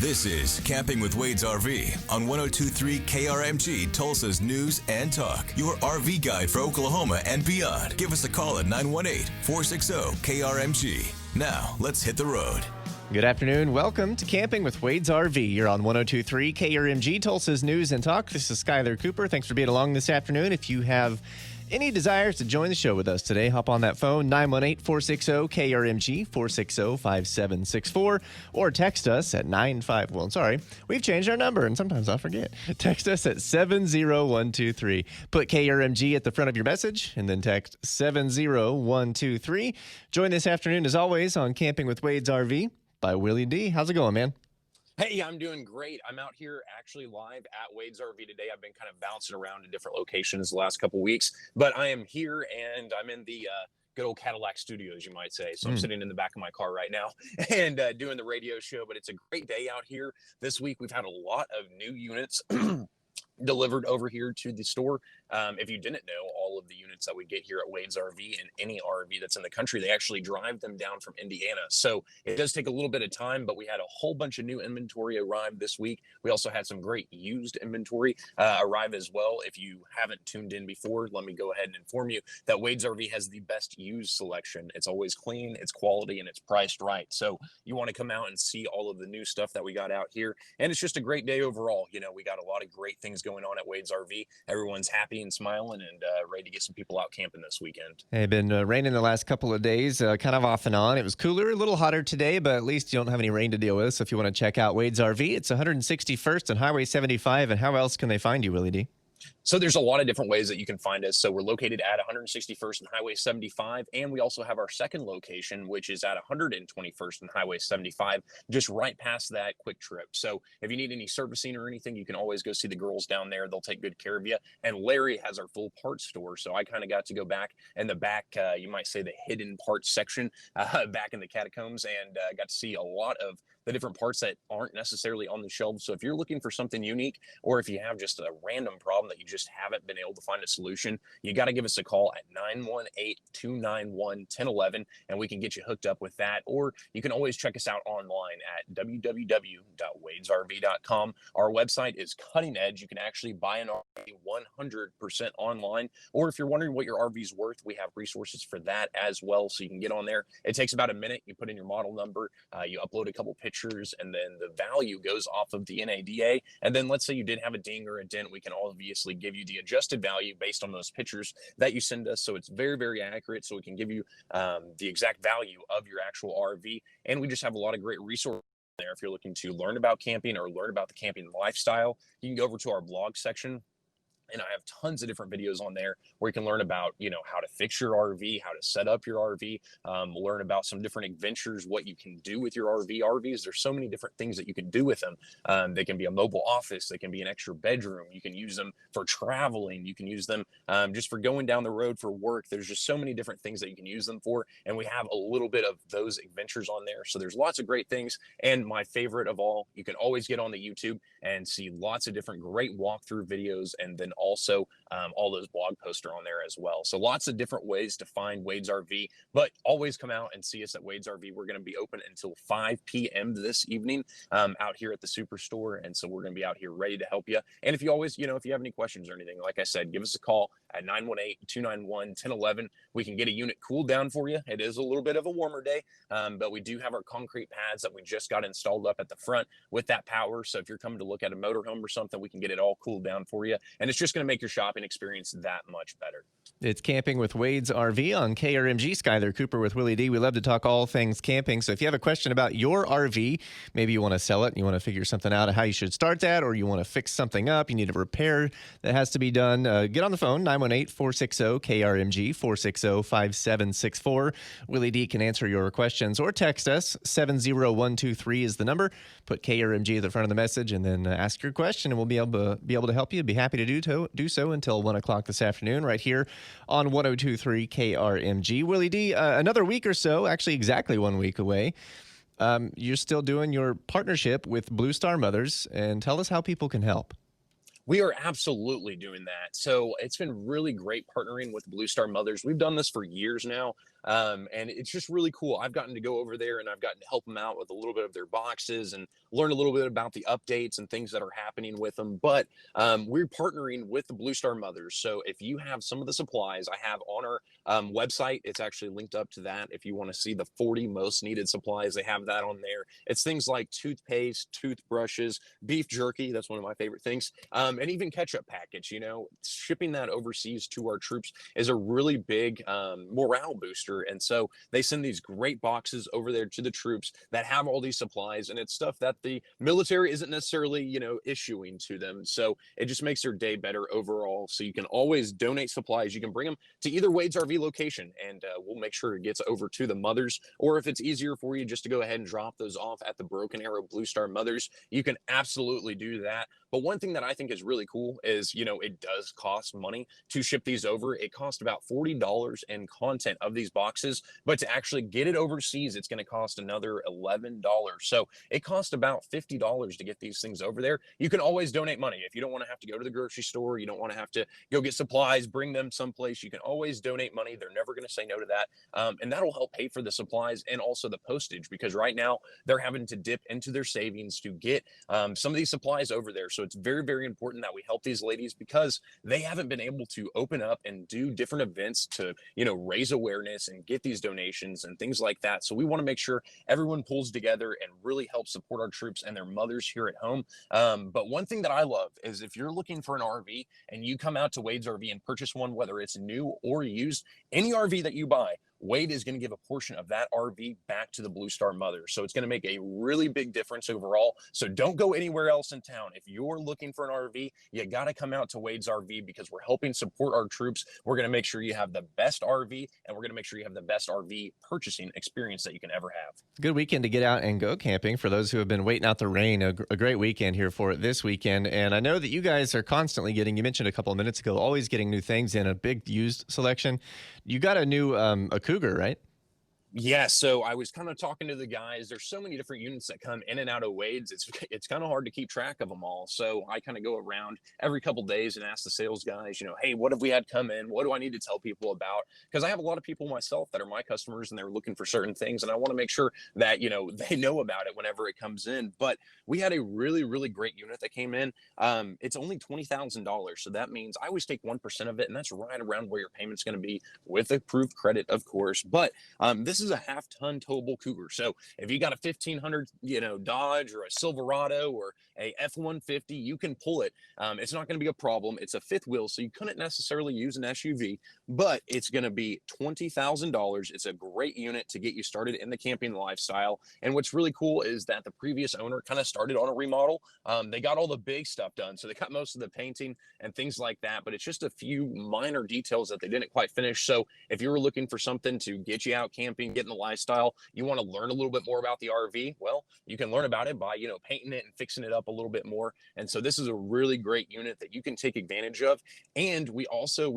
This is Camping with Wade's RV on 102.3 KRMG, Tulsa's News and Talk. Your RV guide for Oklahoma and beyond. Give us a call at 918-460-KRMG. Now, let's hit the road. Good afternoon. Welcome to Camping with Wade's RV. You're on 102.3 KRMG, Tulsa's News and Talk. This is Skyler Cooper. Thanks for being along this afternoon. If you have any desires to join the show with us today, hop on that phone, 918-460-KRMG, 460-5764, or text us at we've changed our number, and sometimes I'll forget. Text us at 70123. Put KRMG at the front of your message, and then text 70123. Join this afternoon, as always, on Camping with Wade's RV by Willy D. How's it going, man? Hey, I'm doing great. I'm out here actually live at Wade's RV today. I've been kind of bouncing around to different locations the last couple weeks, but I am here and I'm in the good old Cadillac studios, you might say. So I'm sitting in the back of my car right now and doing the radio show, but it's a great day out here. This week, we've had a lot of new units delivered over here to the store. If you didn't know, all of the units that we get here at Wade's RV and any RV that's in the country, they actually drive them down from Indiana. So it does take a little bit of time, but we had a whole bunch of new inventory arrive this week. We also had some great used inventory arrive as well. If you haven't tuned in before, let me go ahead and inform you that Wade's RV has the best used selection. It's always clean, it's quality, and it's priced right. So you want to come out and see all of the new stuff that we got out here. And it's just a great day overall. You know, we got a lot of great things going on at Wade's RV. Everyone's happy and smiling and ready to get some people out camping this weekend. It's been raining the last couple of days, kind of off and on. It was cooler, a little hotter today, but at least you don't have any rain to deal with. So if you want to check out Wade's RV, it's 161st and Highway 75. And how else can they find you, Willy D? So there's a lot of different ways that you can find us. So we're located at 161st and Highway 75, and we also have our second location, which is at 121st and Highway 75, just right past that Quick Trip. So if you need any servicing or anything, you can always go see the girls down there. They'll take good care of you. And Larry has our full parts store. So I kind of got to go back in the back, you might say the hidden parts section, back in the catacombs, and got to see a lot of the different parts that aren't necessarily on the shelves. So if you're looking for something unique, or if you have just a random problem that you just haven't been able to find a solution, you got to give us a call at 918-291-1011, and we can get you hooked up with that. Or you can always check us out online at www.wadesrv.com. Our website is cutting edge. You can actually buy an RV 100% online. Or if you're wondering what your RV is worth, we have resources for that as well. So you can get on there. It takes about a minute. You put in your model number, you upload a couple pictures, and then the value goes off of the NADA. And then let's say you did have a ding or a dent, we can obviously give you the adjusted value based on those pictures that you send us. So it's very, very accurate. So we can give you the exact value of your actual RV. And we just have a lot of great resources there. If you're looking to learn about camping or learn about the camping lifestyle, you can go over to our blog section. And I have tons of different videos on there where you can learn about, you know, how to fix your RV, how to set up your RV, learn about some different adventures, what you can do with your RV. RVs, there's so many different things that you can do with them. They can be a mobile office. They can be an extra bedroom. You can use them for traveling. You can use them just for going down the road for work. There's just so many different things that you can use them for. And we have a little bit of those adventures on there. So there's lots of great things. And my favorite of all, you can always get on the YouTube and see lots of different great walkthrough videos. And then also all those blog posts are on there as well. So lots of different ways to find Wade's RV, but always come out and see us at Wade's RV. We're going to be open until 5 p.m. this evening out here at the Superstore. And so we're going to be out here ready to help you. And if you always, you know, if you have any questions or anything, like I said, give us a call at 918-291-1011. We can get a unit cooled down for you. It is a little bit of a warmer day, but we do have our concrete pads that we just got installed up at the front with that power. So if you're coming to look at a motorhome or something, we can get it all cooled down for you. And it's just going to make your shopping experience that much better. It's Camping with Wade's RV on KRMG. Skyler Cooper with Willy D. We love to talk all things camping. So if you have a question about your RV, maybe you want to sell it and you want to figure something out how you should start that, or you want to fix something up, you need a repair that has to be done, get on the phone, 918-460-KRMG, 460-5764. Willy D can answer your questions, or text us. 70123 is the number. Put KRMG at the front of the message and then ask your question, and we'll be able to help you. Be happy to do so until 1 o'clock this afternoon right here on 102.3 KRMG. Willy D, another week or so, actually exactly 1 week away, you're still doing your partnership with Blue Star Mothers, and tell us how people can help. We are absolutely doing that. So it's been really great partnering with Blue Star Mothers. We've done this for years now. And it's just really cool. I've gotten to go over there and I've gotten to help them out with a little bit of their boxes and learn a little bit about the updates and things that are happening with them. But we're partnering with the Blue Star Mothers. So if you have some of the supplies I have on our website, it's actually linked up to that. If you want to see the 40 most needed supplies, they have that on there. It's things like toothpaste, toothbrushes, beef jerky. That's one of my favorite things. And even ketchup packets. Shipping that overseas to our troops is a really big morale booster. And so they send these great boxes over there to the troops that have all these supplies, and it's stuff that the military isn't necessarily, issuing to them. So it just makes their day better overall. So you can always donate supplies. You can bring them to either Wade's RV location, and we'll make sure it gets over to the mothers. Or if it's easier for you just to go ahead and drop those off at the Broken Arrow Blue Star Mothers, you can absolutely do that. But one thing that I think is really cool is, it does cost money to ship these over. It costs about $40 in content of these boxes, but to actually get it overseas, it's going to cost another $11. So it costs about $50 to get these things over there. You can always donate money. If you don't want to have to go to the grocery store, you don't want to have to go get supplies, bring them someplace, you can always donate money. They're never going to say no to that. And that'll help pay for the supplies and also the postage, because right now they're having to dip into their savings to get some of these supplies over there. So it's very, very important that we help these ladies, because they haven't been able to open up and do different events to, raise awareness and get these donations and things like that. So we want to make sure everyone pulls together and really helps support our troops and their mothers here at home. But one thing that I love is if you're looking for an RV and you come out to Wade's RV and purchase one, whether it's new or used, any RV that you buy, Wade is going to give a portion of that RV back to the Blue Star Mothers. So it's going to make a really big difference overall. So don't go anywhere else in town. If you're looking for an RV, you got to come out to Wade's RV, because we're helping support our troops. We're going to make sure you have the best RV, and we're going to make sure you have the best RV purchasing experience that you can ever have. Good weekend to get out and go camping for those who have been waiting out the rain. A great weekend here for it this weekend. And I know that you guys are constantly getting, you mentioned a couple of minutes ago, always getting new things in, a big used selection. You got a new a Cougar, right? Yeah, so I was kind of talking to the guys. There's so many different units that come in and out of Wade's. It's kind of hard to keep track of them all. So I kind of go around every couple of days and ask the sales guys, hey, what have we had come in? What do I need to tell people about? Because I have a lot of people myself that are my customers, and they're looking for certain things, and I want to make sure that they know about it whenever it comes in. But we had a really, really great unit that came in. It's only $20,000, so that means I always take 1% of it, and that's right around where your payment's going to be, with approved credit, of course. But this is a half-ton towable Cougar. So if you got a 1500, Dodge or a Silverado or a F-150, you can pull it. It's not going to be a problem. It's a fifth wheel, so you couldn't necessarily use an SUV, but it's going to be $20,000. It's a great unit to get you started in the camping lifestyle. And what's really cool is that the previous owner kind of started on a remodel. They got all the big stuff done, so they got most of the painting and things like that, but it's just a few minor details that they didn't quite finish. So if you were looking for something to get you out camping, get in the lifestyle, you want to learn a little bit more about the RV, well, you can learn about it by, painting it and fixing it up a little bit more. And so this is a really great unit that you can take advantage of. And we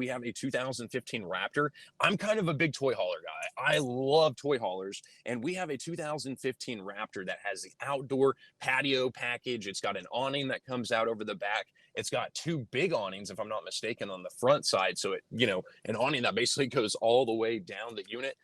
have a 2015 Raptor. I'm kind of a big toy hauler guy. I love toy haulers. And we have a 2015 Raptor that has the outdoor patio package. It's got an awning that comes out over the back. It's got two big awnings, if I'm not mistaken, on the front side. So it, an awning that basically goes all the way down the unit.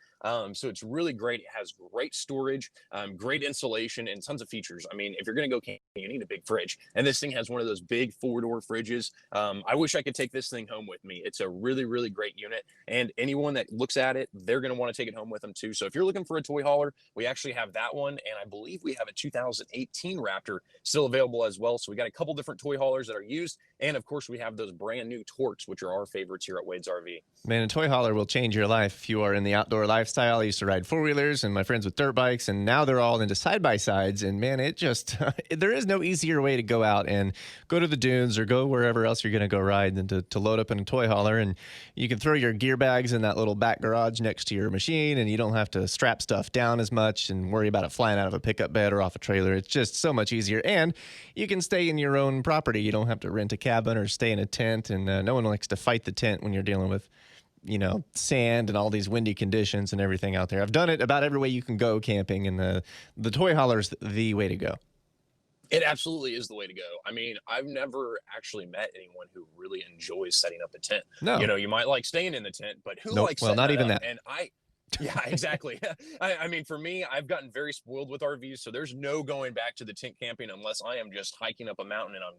So it's really great. It has great storage, great insulation, and tons of features. I mean, if you're going to go camping, you need a big fridge. And this thing has one of those big 4-door fridges. I wish I could take this thing home with me. It's a really, really great unit. And anyone that looks at it, they're going to want to take it home with them too. So if you're looking for a toy hauler, we actually have that one. And I believe we have a 2018 Raptor still available as well. So we got a couple different toy haulers that are used. And of course, we have those brand new Torques, which are our favorites here at Wade's RV. Man, a toy hauler will change your life if you are in the outdoor lifestyle. I used to ride four-wheelers and my friends with dirt bikes, and now they're all into side-by-sides. And man, it just, there is no easier way to go out and go to the dunes or go wherever else you're going to go ride than to load up in a toy hauler. And you can throw your gear bags in that little back garage next to your machine, and you don't have to strap stuff down as much and worry about it flying out of a pickup bed or off a trailer. It's just so much easier. And you can stay in your own property. You don't have to rent a cabin or stay in a tent. And no one likes to fight the tent when you're dealing with sand and all these windy conditions and everything out there. I've done it about every way you can go camping, and the toy hauler's the way to go. It absolutely is the way to go. I mean, I've never actually met anyone who really enjoys setting up a tent. No. You might like staying in the tent, but who Nope. likes Well, setting not that even up? that. And Yeah, exactly. I mean, for me, I've gotten very spoiled with RVs, so there's no going back to the tent camping unless I am just hiking up a mountain and I'm,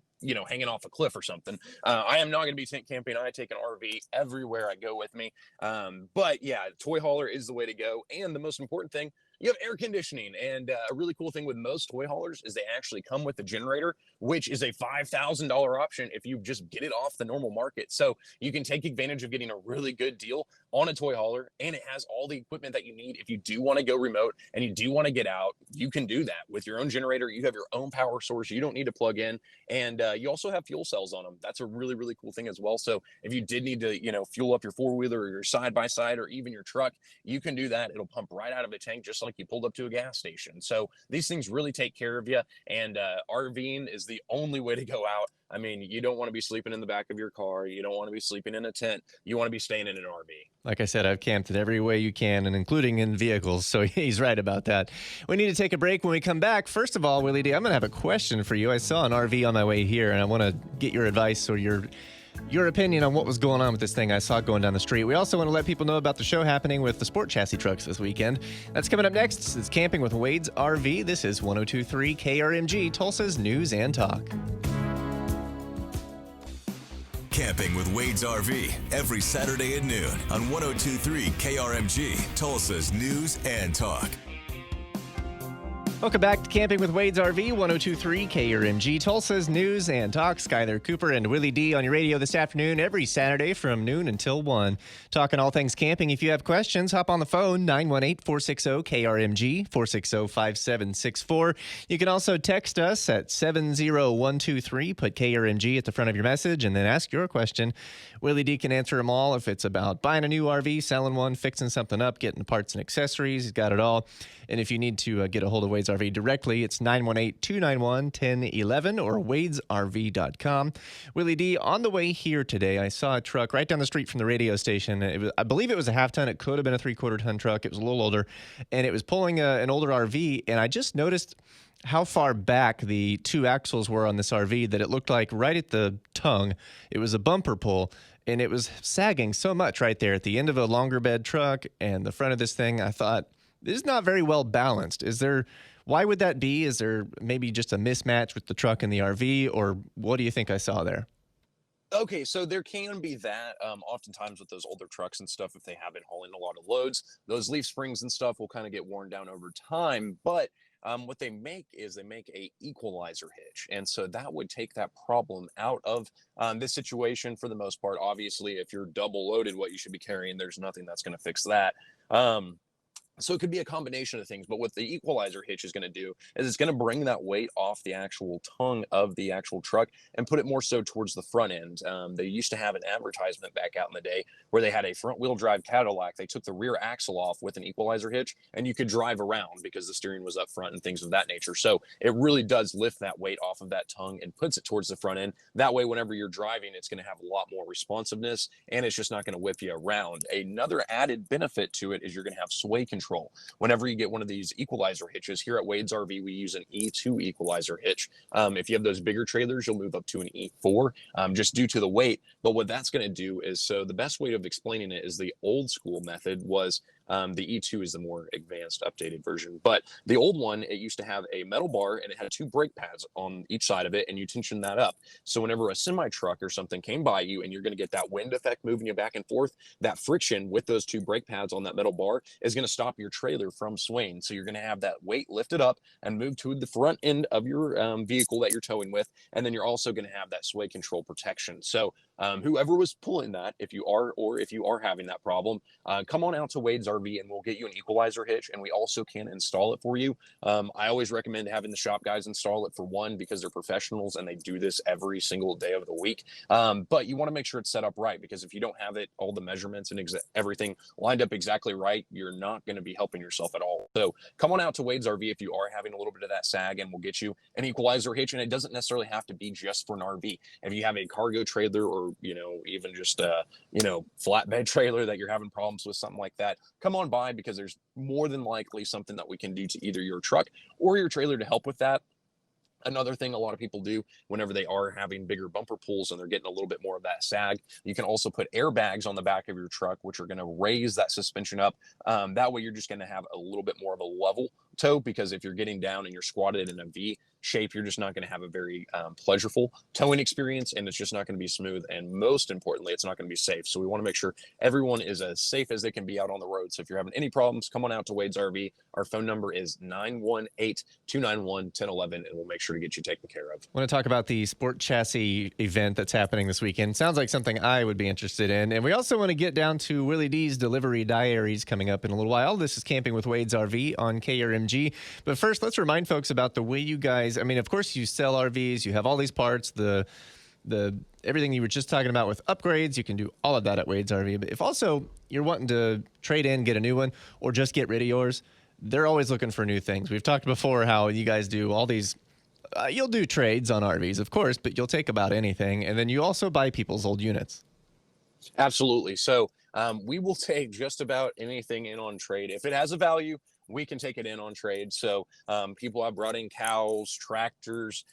hanging off a cliff or something. I am not going to be tent camping. I take an RV everywhere I go with me. But yeah, toy hauler is the way to go. And the most important thing, you have air conditioning. And a really cool thing with most toy haulers is they actually come with a generator, which is a $5,000 option if you just get it off the normal market. So you can take advantage of getting a really good deal on a toy hauler, and it has all the equipment that you need. If you do want to go remote and you do want to get out, you can do that with your own generator. You have your own power source. You don't need to plug in, and you also have fuel cells on them. That's a really, really cool thing as well. So if you did need to, fuel up your four-wheeler or your side-by-side or even your truck, you can do that. It'll pump right out of a tank just like you pulled up to a gas station. So these things really take care of you, and RVing is the only way to go out. I mean, you don't want to be sleeping in the back of your car. You don't want to be sleeping in a tent. You want to be staying in an RV. Like I said, I've camped it every way you can, and including in vehicles. So he's right about that. We need to take a break. When we come back, first of all, Willy D, I'm going to have a question for you. I saw an RV on my way here, and I want to get your advice or your opinion on what was going on with this thing I saw going down the street. We also want to let people know about the show happening with the sport chassis trucks this weekend. That's coming up next. It's Camping with Wade's RV. This is 102.3 KRMG, Tulsa's News and Talk. Camping with Wade's RV every Saturday at noon on 102.3 KRMG, Tulsa's News and Talk. Welcome back to Camping with Wade's RV, 102.3 KRMG, Tulsa's News and Talk. Skyler Cooper and Willy D on your radio this afternoon, every Saturday from noon until 1. Talking all things camping. If you have questions, hop on the phone, 918-460-KRMG, 460-5764. You can also text us at 70123. Put KRMG at the front of your message and then ask your question. Willy D can answer them all. If it's about buying a new RV, selling one, fixing something up, getting parts and accessories, he's got it all. And if you need to get a hold of Wade's RV directly, it's 918-291-1011 or wadesrv.com. Willy D, on the way here today, I saw a truck right down the street from the radio station. I believe it was a half-ton. It could have been a three-quarter-ton truck. It was a little older, and it was pulling an older RV, and I just noticed how far back the two axles were on this RV that it looked like right at the tongue. It was a bumper pull, and it was sagging so much right there at the end of a longer bed truck and the front of this thing. I thought, this is not very well balanced. Why would that be? Is there maybe just a mismatch with the truck and the RV, or what do you think I saw there? Okay, so there can be that. Oftentimes with those older trucks and stuff, if they have been hauling a lot of loads, those leaf springs and stuff will kind of get worn down over time. But what they make is they make a equalizer hitch, and so that would take that problem out of this situation for the most part. Obviously, if you're double loaded what you should be carrying, there's nothing that's going to fix that. So it could be a combination of things, but what the equalizer hitch is going to do is it's going to bring that weight off the actual tongue of the actual truck and put it more so towards the front end. They used to have an advertisement back out in the day where they had a front wheel drive Cadillac. They took the rear axle off with an equalizer hitch, and you could drive around because the steering was up front and things of that nature. So it really does lift that weight off of that tongue and puts it towards the front end. That way, whenever you're driving, it's going to have a lot more responsiveness, and it's just not going to whip you around. Another added benefit to it is you're going to have sway control. Whenever you get one of these equalizer hitches, here at Wade's RV, we use an E2 equalizer hitch. If you have those bigger trailers, you'll move up to an E4 just due to the weight. But what that's going to do is, so the best way of explaining it is the old school method was the E2 is the more advanced, updated version. But the old one, it used to have a metal bar and it had two brake pads on each side of it, and you tension that up. So whenever a semi truck or something came by you and you're going to get that wind effect moving you back and forth, that friction with those two brake pads on that metal bar is going to stop your trailer from swaying. So you're going to have that weight lifted up and move to the front end of your vehicle that you're towing with. And then you're also going to have that sway control protection. So whoever was pulling that, if you are having that problem, come on out to Wade's RV and we'll get you an equalizer hitch, and we also can install it for you. I always recommend having the shop guys install it, for one, because they're professionals and they do this every single day of the week. But you want to make sure it's set up right, because if you don't have it, all the measurements and everything lined up exactly right, you're not going to be helping yourself at all. So come on out to Wade's RV if you are having a little bit of that sag, and we'll get you an equalizer hitch. And it doesn't necessarily have to be just for an RV. If you have a cargo trailer, or even just a flatbed trailer that you're having problems with, something like that, come on by, because there's more than likely something that we can do to either your truck or your trailer to help with that. Another thing a lot of people do whenever they are having bigger bumper pulls and they're getting a little bit more of that sag, you can also put airbags on the back of your truck, which are going to raise that suspension up. That way you're just going to have a little bit more of a level toe, because if you're getting down and you're squatted in a V shape, you're just not going to have a very pleasurable towing experience, and it's just not going to be smooth. And most importantly, it's not going to be safe. So we want to make sure everyone is as safe as they can be out on the road. So if you're having any problems, come on out to Wade's RV. Our phone number is 918-291-1011, and we'll make sure to get you taken care of. I want to talk about the Sport Chassis event that's happening this weekend. Sounds like something I would be interested in. And we also want to get down to Willy D's Delivery Diaries coming up in a little while. This is Camping with Wade's RV on KRMG. But first, let's remind folks about the way you guys, I mean, of course, you sell RVs, you have all these parts, the everything you were just talking about with upgrades, you can do all of that at Wade's RV. But if also you're wanting to trade in, get a new one, or just get rid of yours, they're always looking for new things. We've talked before how you guys do all these, you'll do trades on RVs, of course, but you'll take about anything. And then you also buy people's old units. Absolutely. So we will take just about anything in on trade. If it has a value, we can take it in on trade. So people have brought in cows, tractors,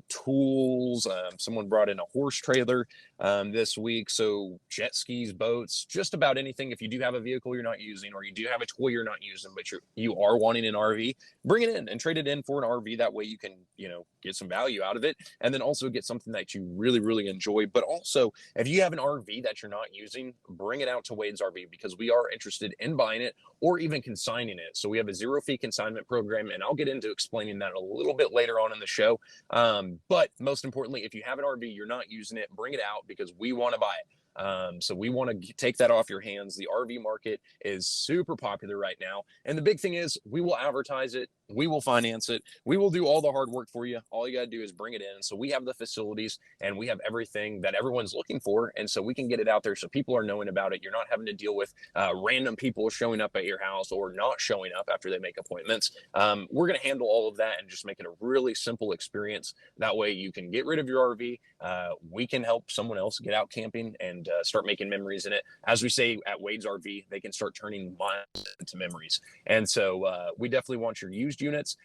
tools. Someone brought in a horse trailer this week. So jet skis, boats, just about anything. If you do have a vehicle you're not using, or you do have a toy you're not using, but you are wanting an RV, bring it in and trade it in for an RV. That way you can, get some value out of it, and then also get something that you really, really enjoy. But also, if you have an RV that you're not using, bring it out to Wade's RV, because we are interested in buying it or even consigning it. So we have a 0-fee consignment program, and I'll get into explaining that a little bit later on in the show. But most importantly, if you have an RV, you're not using it, bring it out, because we want to buy it. So we want to take that off your hands. The RV market is super popular right now. And the big thing is, we will advertise it. We will finance it. We will do all the hard work for you. All you got to do is bring it in. So we have the facilities and we have everything that everyone's looking for. And so we can get it out there so people are knowing about it. You're not having to deal with random people showing up at your house or not showing up after they make appointments. We're going to handle all of that and just make it a really simple experience. That way you can get rid of your RV. We can help someone else get out camping and start making memories in it. As we say at Wade's RV, they can start turning miles into memories. And so we definitely want your used units.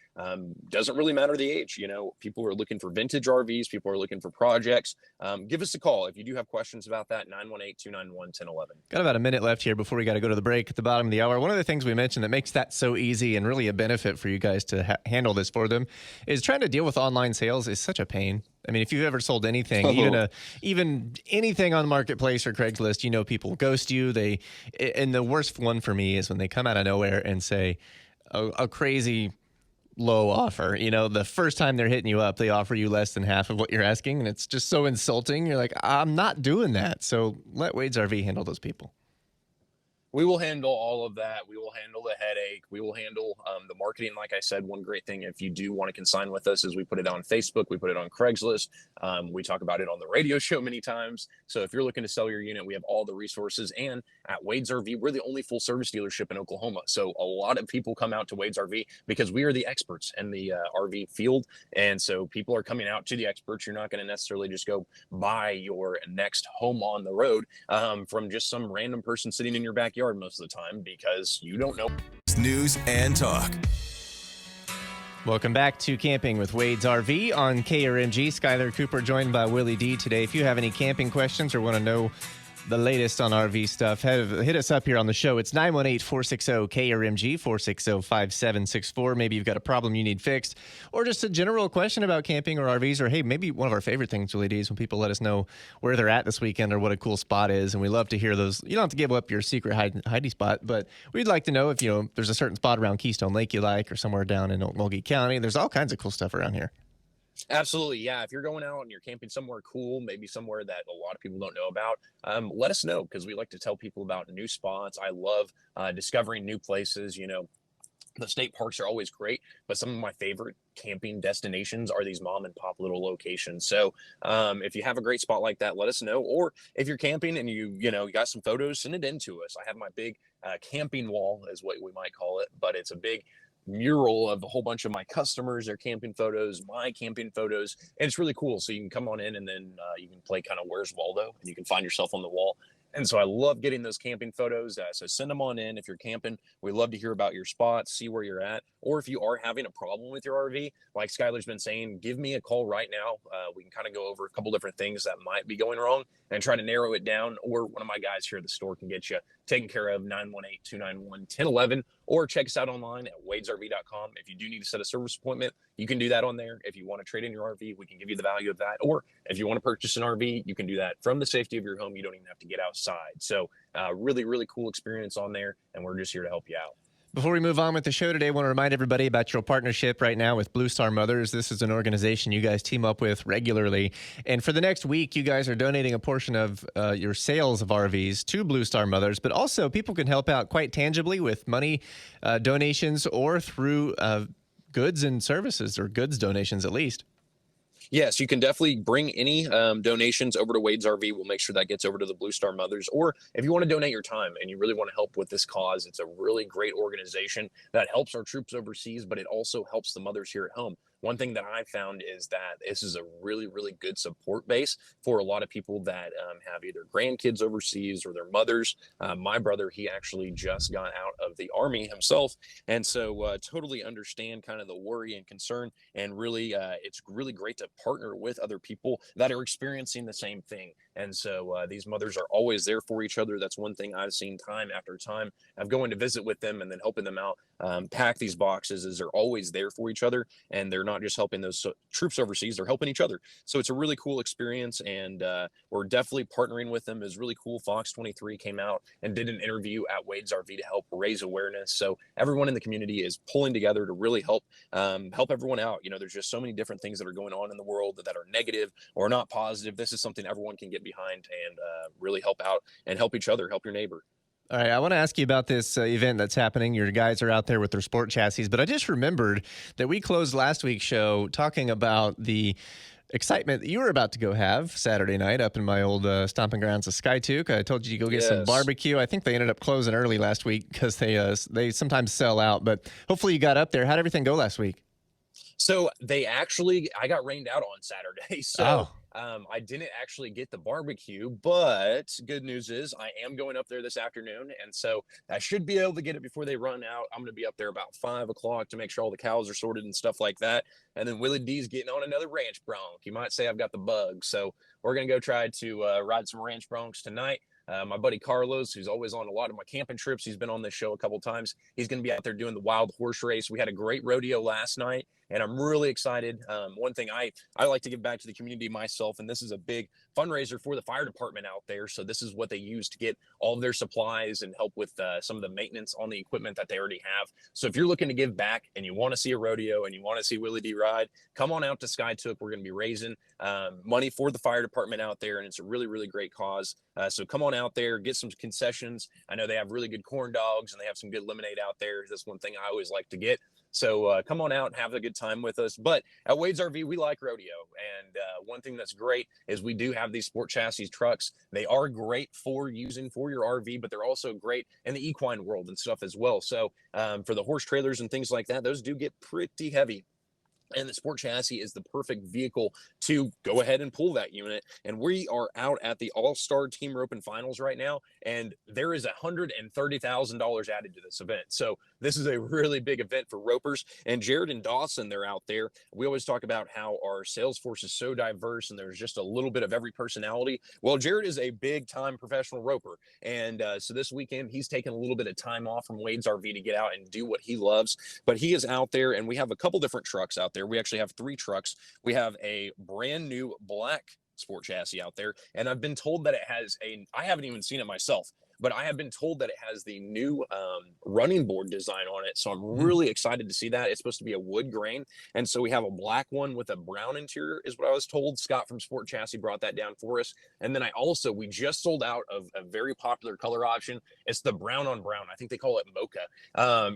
Doesn't really matter the age. People are looking for vintage RVs. People are looking for projects. Give us a call if you do have questions about that. 918-291-1011. Got about a minute left here before we got to go to the break at the bottom of the hour. One of the things we mentioned that makes that so easy and really a benefit for you guys to handle this for them is trying to deal with online sales is such a pain. I mean, if you've ever sold anything, even anything on the marketplace or Craigslist, people ghost you. And the worst one for me is when they come out of nowhere and say a crazy low offer. The first time they're hitting you up, they offer you less than half of what you're asking, and it's just so insulting. You're like, I'm not doing that. So let Wade's RV handle those people. We will handle all of that. We will handle the headache. We will handle the marketing. Like I said, one great thing, if you do want to consign with us, is we put it on Facebook. We put it on Craigslist. We talk about it on the radio show many times. So if you're looking to sell your unit, we have all the resources. And at Wade's RV, we're the only full service dealership in Oklahoma. So a lot of people come out to Wade's RV because we are the experts in the RV field. And so people are coming out to the experts. You're not going to necessarily just go buy your next home on the road from just some random person sitting in your backyard most of the time, because you don't know. News and talk. Welcome back to Camping with Wade's RV on KRMG. Skyler Cooper joined by Willy D today. If you have any camping questions or want to know the latest on RV stuff, hit us up here on the show. It's 918-460-KRMG, 460-5764. Maybe you've got a problem you need fixed, or just a general question about camping or RVs, or hey, maybe one of our favorite things, Willy D, is when people let us know where they're at this weekend or what a cool spot is, and we love to hear those. You don't have to give up your secret hidey spot, but we'd like to know if there's a certain spot around Keystone Lake you like, or somewhere down in Okmulgee County. There's all kinds of cool stuff around here. Absolutely. Yeah. If you're going out and you're camping somewhere cool, maybe somewhere that a lot of people don't know about, let us know, because we like to tell people about new spots. I love discovering new places. The state parks are always great, but some of my favorite camping destinations are these mom and pop little locations. So if you have a great spot like that, let us know. Or if you're camping and you got some photos, send it in to us. I have my big camping wall, is what we might call it, but it's a big mural of a whole bunch of my customers, their camping photos, my camping photos, and it's really cool. So you can come on in, and then you can play kind of Where's Waldo, and you can find yourself on the wall. And so I love getting those camping photos. So send them on in if you're camping. We love to hear about your spots, see where you're at. or if you are having a problem with your RV, like Skyler's been saying, give me a call right now. We can kind of go over a couple different things that might be going wrong and try to narrow it down, or one of my guys here at the store can get you taken care of, 918-291-1011, or check us out online at wadesrv.com. If you do need to set a service appointment, you can do that on there. If you want to trade in your RV, we can give you the value of that. Or if you want to purchase an RV, you can do that from the safety of your home. You don't even have to get outside. So really, really cool experience on there, and we're just here to help you out. Before we move on with the show today, I want to remind everybody about your partnership right now with Blue Star Mothers. This is an organization you guys team up with regularly. And for the next week, you guys are donating a portion of your sales of RVs to Blue Star Mothers, but also people can help out quite tangibly with money donations or through goods and services, or goods donations at least. Yes, you can definitely bring any donations over to Wade's RV. We'll make sure that gets over to the Blue Star Mothers. Or if you want to donate your time and you really want to help with this cause, it's a really great organization that helps our troops overseas, but it also helps the mothers here at home. One thing that I found is that this is a really, really good support base for a lot of people that have either grandkids overseas or their mothers. My brother, he actually just got out of the Army himself. And so totally understand kind of the worry and concern. And really, it's really great to partner with other people that are experiencing the same thing. And so these mothers are always there for each other. That's one thing I've seen time after time of going to visit with them and then helping them out pack these boxes, is they're always there for each other. And they're not just helping those troops overseas, they're helping each other. So it's a really cool experience, and we're definitely partnering with them. It's really cool. Fox 23 came out and did an interview at Wade's RV to help raise awareness. So everyone in the community is pulling together to really help everyone out. You know, there's just so many different things that are going on in the world that are negative or not positive. This is something everyone can get behind and really help out and help each other, help your neighbor. All right, I want to ask you about this event that's happening. Your guys are out there with their sport chassis, but I just remembered that we closed last week's show talking about the excitement that you were about to go have Saturday night up in my old stomping grounds of Skytook. I told you to go get some barbecue. I think they ended up closing early last week because they sometimes sell out, but hopefully you got up there. How'd everything go last week? So I got rained out on Saturday. So I didn't actually get the barbecue, but good news is I am going up there this afternoon. And so I should be able to get it before they run out. I'm going to be up there about 5 o'clock to make sure all the cows are sorted and stuff like that. And then Willy D's getting on another ranch bronc. You might say I've got the bug. So we're going to go try to ride some ranch broncs tonight. My buddy Carlos, who's always on a lot of my camping trips, he's been on this show a couple times. He's going to be out there doing the wild horse race. We had a great rodeo last night, and I'm really excited. One thing I like to give back to the community myself, and this is a big fundraiser for the fire department out there. So this is what they use to get all of their supplies and help with some of the maintenance on the equipment that they already have. So if you're looking to give back and you want to see a rodeo and you want to see Willy D ride, come on out to Skytook. We're going to be raising money for the fire department out there, and it's a really, really great cause. So come on out there, get some concessions. I know they have really good corn dogs and they have some good lemonade out there. That's one thing I always like to get. So come on out and have a good time with us. But at Wade's RV, we like rodeo. And one thing that's great is we do have these sport chassis trucks. They are great for using for your RV, but they're also great in the equine world and stuff as well. So for the horse trailers and things like that, those do get pretty heavy. And the sport chassis is the perfect vehicle to go ahead and pull that unit. And we are out at the All-Star Team Roping Finals right now, and there is $130,000 added to this event. So this is a really big event for ropers. And Jared and Dawson, they're out there. We always talk about how our sales force is so diverse and there's just a little bit of every personality. Well, Jared is a big-time professional roper. And so this weekend, he's taking a little bit of time off from Wade's RV to get out and do what he loves. But he is out there, and we have a couple different trucks out there. We actually have 3 trucks. We have a brand new black sport chassis out there, and I've been told that it has I haven't even seen it myself, but I have been told that it has the new running board design on it. So I'm really excited to see that. It's supposed to be a wood grain. And so we have a black one with a brown interior is what I was told. Scott from Sport Chassis brought that down for us. And then we just sold out of a very popular color option. It's the brown on brown. I think they call it mocha.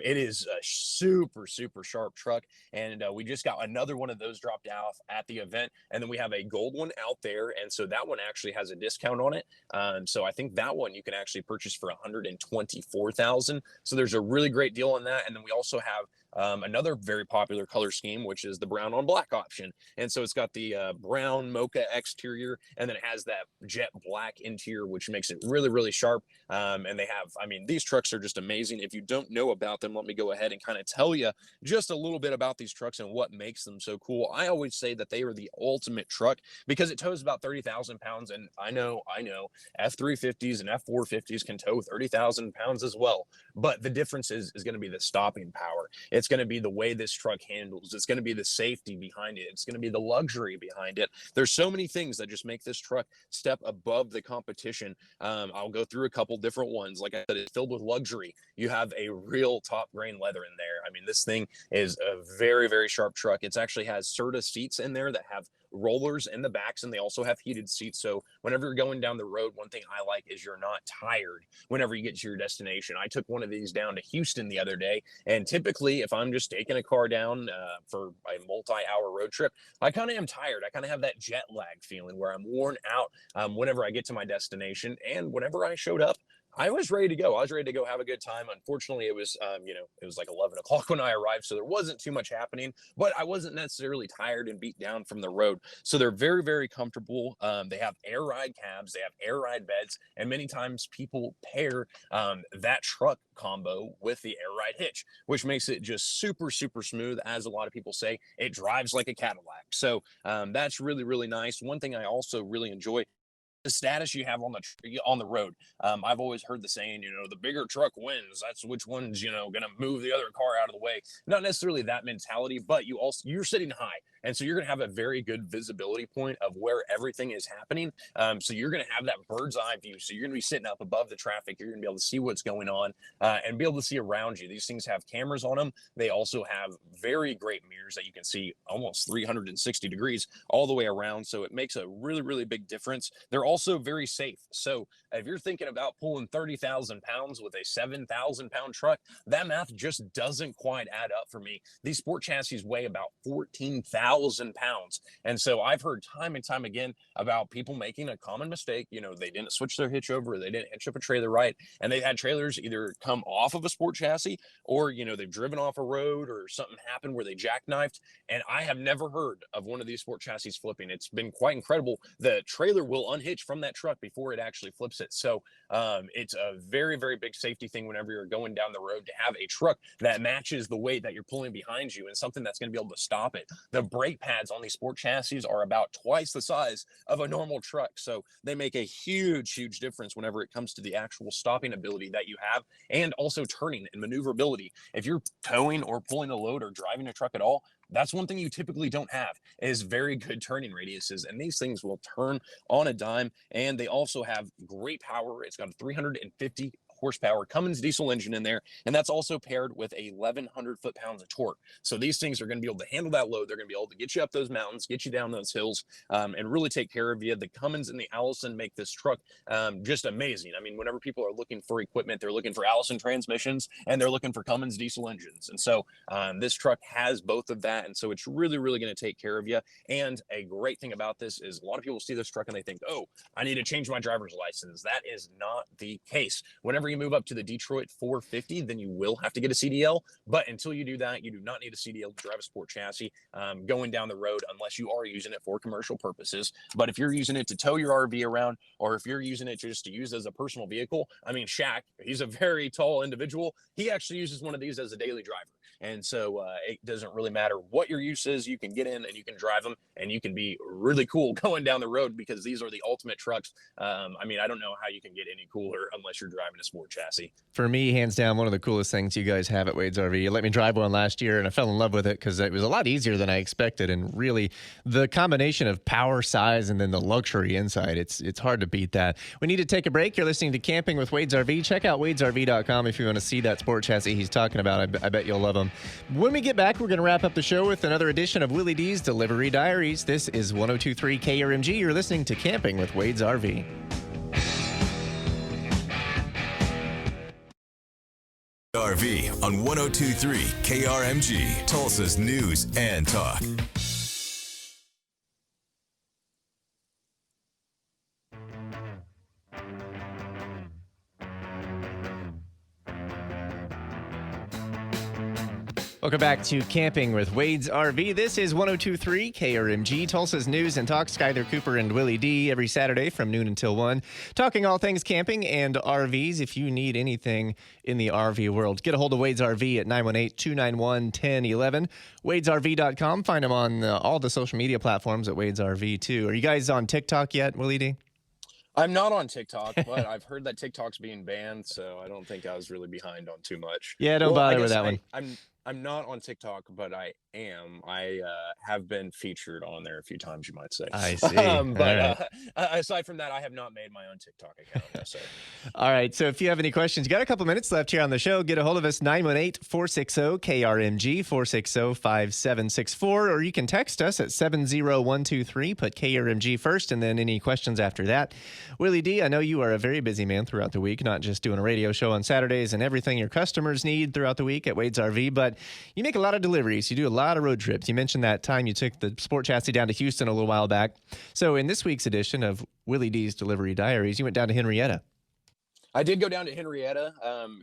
It is a super, super sharp truck. And we just got another one of those dropped off at the event. And then we have a gold one out there. And so that one actually has a discount on it. So I think that one you can actually purchase for $124,000. So there's a really great deal on that. And then we also have another very popular color scheme, which is the brown on black option. And so it's got the brown mocha exterior, and then it has that jet black interior, which makes it really, really sharp. And they have, I mean, these trucks are just amazing. If you don't know about them, let me go ahead and kind of tell you just a little bit about these trucks and what makes them so cool. I always say that they are the ultimate truck because it tows about 30,000 pounds. And I know F350s and F450s can tow 30,000 pounds as well. But the difference is going to be the stopping power. It's going to be the way this truck handles. It's going to be the safety behind it. It's going to be the luxury behind it. There's so many things that just make this truck step above the competition. I'll go through a couple different ones. Like I said, it's filled with luxury. You have a real top grain leather in there. I mean, this thing is a very, very sharp truck. It actually has Serta seats in there that have rollers in the backs, and they also have heated seats. So whenever you're going down the road, one thing I like is you're not tired whenever you get to your destination. I took one of these down to Houston the other day, and typically if I'm just taking a car down for a multi-hour road trip, I kind of am tired. I kind of have that jet lag feeling where I'm worn out whenever I get to my destination. And whenever I showed up, I was ready to go. I was ready to go have a good time. Unfortunately, it was, it was like 11 o'clock when I arrived, so there wasn't too much happening, but I wasn't necessarily tired and beat down from the road. So they're very, very comfortable. They have air ride cabs, they have air ride beds, and many times people pair that truck combo with the air ride hitch, which makes it just super, super smooth. As a lot of people say, it drives like a Cadillac. So that's really, really nice. One thing I also really enjoy, the status you have on the road. I've always heard the saying, the bigger truck wins. That's which one's, going to move the other car out of the way. Not necessarily that mentality, but you're sitting high. And so you're going to have a very good visibility point of where everything is happening. So you're going to have that bird's eye view. So you're going to be sitting up above the traffic. You're going to be able to see what's going on and be able to see around you. These things have cameras on them. They also have very great mirrors that you can see almost 360 degrees all the way around. So it makes a really, really big difference. They're also very safe. So if you're thinking about pulling 30,000 pounds with a 7,000 pound truck, that math just doesn't quite add up for me. These sport chassis weigh about 14,000 pounds. And so I've heard time and time again about people making a common mistake. They didn't switch their hitch over, they didn't hitch up a trailer right, and they've had trailers either come off of a sport chassis or, they've driven off a road or something happened where they jackknifed. And I have never heard of one of these sport chassis flipping. It's been quite incredible. The trailer will unhitch from that truck before it actually flips it. So it's a very, very big safety thing whenever you're going down the road to have a truck that matches the weight that you're pulling behind you and something that's going to be able to stop it. The brake pads on these sport chassis are about twice the size of a normal truck. So they make a huge, huge difference whenever it comes to the actual stopping ability that you have, and also turning and maneuverability. If you're towing or pulling a load or driving a truck at all, that's one thing you typically don't have, is very good turning radiuses. And these things will turn on a dime. And they also have great power. It's got a 350 horsepower Cummins diesel engine in there, and that's also paired with a 1,100 foot-pounds of torque. So these things are going to be able to handle that load. They're going to be able to get you up those mountains, get you down those hills, and really take care of you. The Cummins and the Allison make this truck just amazing. I mean, whenever people are looking for equipment, they're looking for Allison transmissions and they're looking for Cummins diesel engines. And so this truck has both of that, and so it's really, really going to take care of you. And a great thing about this is a lot of people see this truck and they think, oh, I need to change my driver's license. That is not the case. Whenever you move up to the Detroit 450, then you will have to get a CDL. But until you do that, you do not need a CDL to drive a sport chassis going down the road, unless you are using it for commercial purposes. But if you're using it to tow your RV around, or if you're using it just to use as a personal vehicle, I mean, Shaq, he's a very tall individual. He actually uses one of these as a daily driver. And so it doesn't really matter what your use is. You can get in and you can drive them, and you can be really cool going down the road, because these are the ultimate trucks. I mean, I don't know how you can get any cooler unless you're driving a sport chassis. For me, hands down, one of the coolest things you guys have at Wade's RV. You let me drive one last year, and I fell in love with it because it was a lot easier than I expected. And really, the combination of power, size, and then the luxury inside, it's hard to beat that. We need to take a break. You're listening to Camping with Wade's RV. Check out wadesrv.com if you want to see that sport chassis he's talking about. I bet you'll love him. When we get back, we're going to wrap up the show with another edition of Willy D's Delivery Diaries. This is 102.3 KRMG. You're listening to Camping with Wade's RV. RV on 102.3 KRMG, Tulsa's News and Talk. Welcome back to Camping with Wade's RV. This is 102.3 KRMG, Tulsa's News and Talk. Skyler Cooper and Willy D every Saturday from noon until 1, talking all things camping and RVs. If you need anything in the RV world, get a hold of Wade's RV at 918-291-1011. Wade'sRV.com. Find them on all the social media platforms at Wade's RV, too. Are you guys on TikTok yet, Willy D? I'm not on TikTok, but I've heard that TikTok's being banned, so I don't think I was really behind on too much. Yeah, don't bother with that one. I'm not on TikTok, but I am. I have been featured on there a few times, you might say. I see. Aside from that, I have not made my own TikTok account. So. All right. So if you have any questions, you got a couple minutes left here on the show. Get a hold of us, 918-460-KRMG, 460-5764, or you can text us at 70123. Put KRMG first, and then any questions after that. Willy D, I know you are a very busy man throughout the week, not just doing a radio show on Saturdays and everything your customers need throughout the week at Wade's RV, but you make a lot of deliveries. You do a lot of road trips. You mentioned that time you took the Sport Chassis down to Houston a little while back. So in this week's edition of Willy D's Delivery Diaries, you went down to Henrietta. I did go down to Henrietta,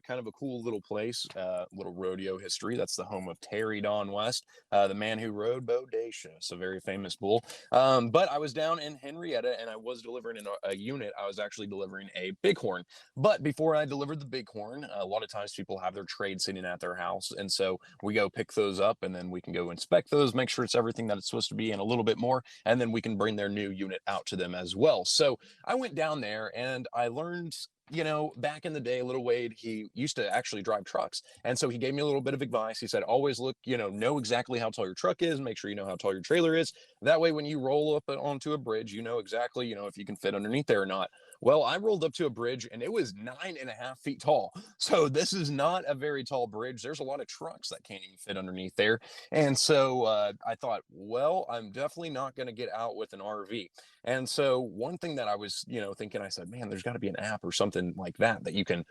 kind of a cool little place, little rodeo history. That's the home of Terry Don West, the man who rode Bodacious, a very famous bull. But I was down in Henrietta, and I was delivering a unit. I was actually delivering a bighorn. But before I delivered the bighorn, a lot of times people have their trade sitting at their house. And so we go pick those up, and then we can go inspect those, make sure it's everything that it's supposed to be and a little bit more. And then we can bring their new unit out to them as well. So I went down there, and I learned, you know, back in the day, little Wade, he used to actually drive trucks. And so he gave me a little bit of advice. He said, always look, know exactly how tall your truck is, make sure you know how tall your trailer is. That way, when you roll up onto a bridge, you know exactly, if you can fit underneath there or not. Well, I rolled up to a bridge and it was 9.5 feet tall. So this is not a very tall bridge. There's a lot of trucks that can't even fit underneath there. And so I thought, well, I'm definitely not going to get out with an RV. And so one thing that I was, thinking, I said, man, there's got to be an app or something like that you can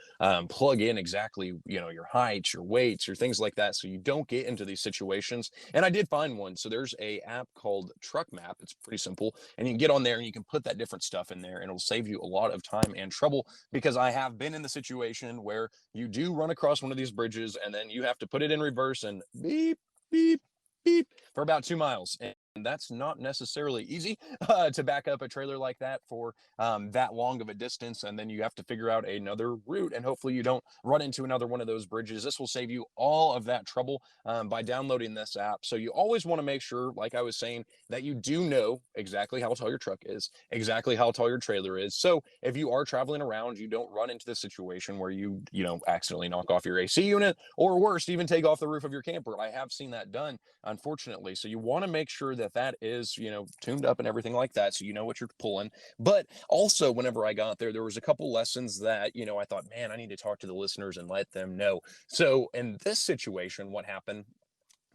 plug in exactly, your heights, your weights, or things like that, so you don't get into these situations. And I did find one. So there's a app called Truck Map. It's pretty simple, and you can get on there and you can put that different stuff in there, and it'll save you a lot of time and trouble, because I have been in the situation where you do run across one of these bridges and then you have to put it in reverse and beep, beep, beep for about 2 miles. And that's not necessarily easy to back up a trailer like that for that long of a distance. And then you have to figure out another route, and hopefully you don't run into another one of those bridges. This will save you all of that trouble by downloading this app. So you always want to make sure, like I was saying, that you do know exactly how tall your truck is, exactly how tall your trailer is. So if you are traveling around, you don't run into the situation where you accidentally knock off your AC unit, or worse, even take off the roof of your camper. I have seen that done, unfortunately. So you want to make sure that is, tuned up and everything like that, so you know what you're pulling. But also, whenever I got there was a couple lessons that, I thought, man, I need to talk to the listeners and let them know. So in this situation, what happened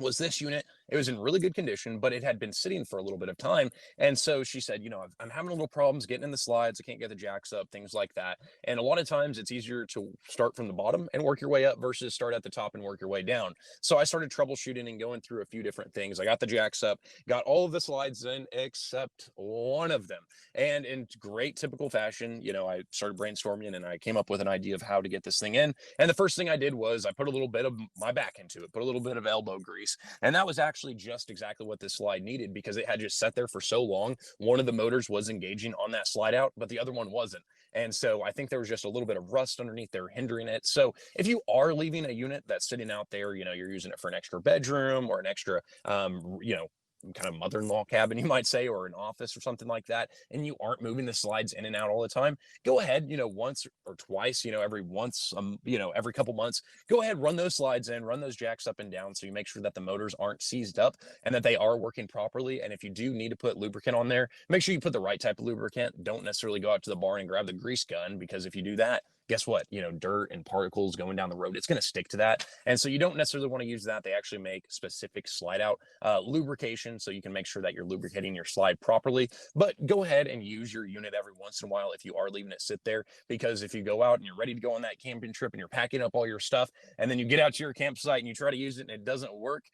was this unit, it was in really good condition, but it had been sitting for a little bit of time. And so she said, I'm having a little problems getting in the slides. I can't get the jacks up, things like that. And a lot of times it's easier to start from the bottom and work your way up versus start at the top and work your way down. So I started troubleshooting and going through a few different things. I got the jacks up, got all of the slides in except one of them. And in great typical fashion, I started brainstorming and I came up with an idea of how to get this thing in. And the first thing I did was I put a little bit of my back into it, put a little bit of elbow grease. And that was actually just exactly what this slide needed, because it had just sat there for so long. One of the motors was engaging on that slide out, but the other one wasn't. And so I think there was just a little bit of rust underneath there hindering it. So if you are leaving a unit that's sitting out there, you're using it for an extra bedroom or an extra, kind of mother-in-law cabin, you might say, or an office or something like that, and you aren't moving the slides in and out all the time, go ahead, once or twice, every couple months, go ahead, run those slides in, run those jacks up and down, so you make sure that the motors aren't seized up and that they are working properly. And if you do need to put lubricant on there, make sure you put the right type of lubricant. Don't necessarily go out to the barn and grab the grease gun, because if you do that, guess what? Dirt and particles going down the road, it's going to stick to that. And so you don't necessarily want to use that. They actually make specific slide out lubrication, so you can make sure that you're lubricating your slide properly. But go ahead and use your unit every once in a while if you are leaving it sit there, because if you go out and you're ready to go on that camping trip and you're packing up all your stuff, and then you get out to your campsite and you try to use it and it doesn't work,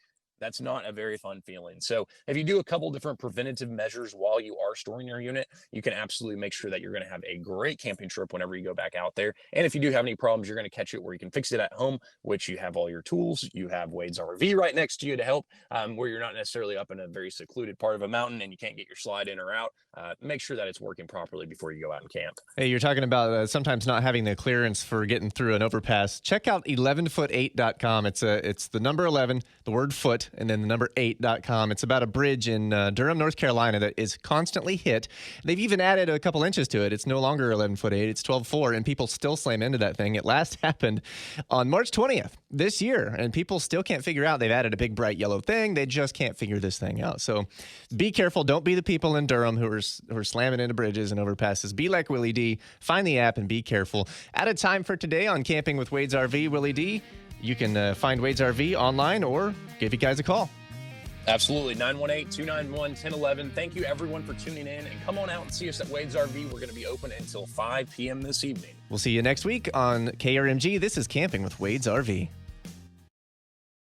That's not a very fun feeling. So if you do a couple different preventative measures while you are storing your unit, you can absolutely make sure that you're going to have a great camping trip whenever you go back out there. And if you do have any problems, you're going to catch it where you can fix it at home, which you have all your tools. You have Wade's RV right next to you to help, where you're not necessarily up in a very secluded part of a mountain and you can't get your slide in or out. Make sure that it's working properly before you go out and camp. Hey, you're talking about sometimes not having the clearance for getting through an overpass. Check out 11foot8.com. It's the number 11, the word foot, and then the number 8.com. It's about a bridge in Durham, North Carolina that is constantly hit. They've even added a couple inches to it. It's no longer 11'8", it's 12'4", and people still slam into that thing. It last happened on March 20th this year, and people still can't figure out. They've added a big bright yellow thing. They just can't figure this thing out. So be careful. Don't be the people in Durham who are slamming into bridges and overpasses. Be like Willy D. Find the app and be careful. Out of time for today on Camping with Wade's RV. Willy D, you can find Wade's RV online or give you guys a call. Absolutely. 918-291-1011. Thank you, everyone, for tuning in. And come on out and see us at Wade's RV. We're going to be open until 5 p.m. this evening. We'll see you next week on KRMG. This is Camping with Wade's RV.